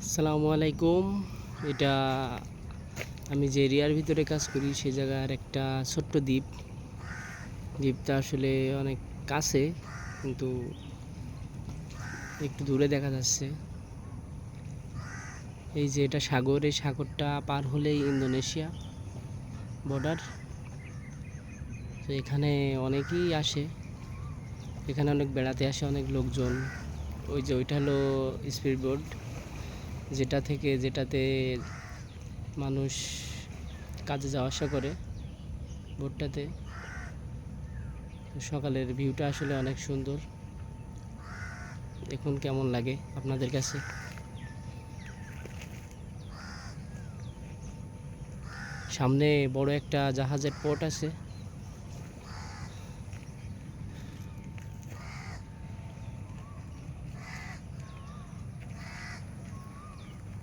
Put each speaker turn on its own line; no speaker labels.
আসসালামু আলাইকুম। এটা আমি যে এরিয়ার ভিতরে কাজ করি সেই জায়গার একটা ছোট্ট দ্বীপ। দ্বীপটা আসলে অনেক কাছে, কিন্তু একটু দূরে দেখা যাচ্ছে। এই যে এটা সাগর, এই সাগরটা পার হলেই ইন্দোনেশিয়া বর্ডার। তো এখানে অনেকেই আসে, এখানে অনেক বেড়াতে আসে অনেক লোকজন। ওই যে ওইটা হলো স্পিড বোট, যেটাতে মানুষ কাজে যাওয়া আসা করে। বোটটাতে সকালের ভিউটা আসলে অনেক সুন্দর। দেখুন কেমন লাগে আপনাদের কাছে। সামনে বড় একটা জাহাজের পোর্ট আছে।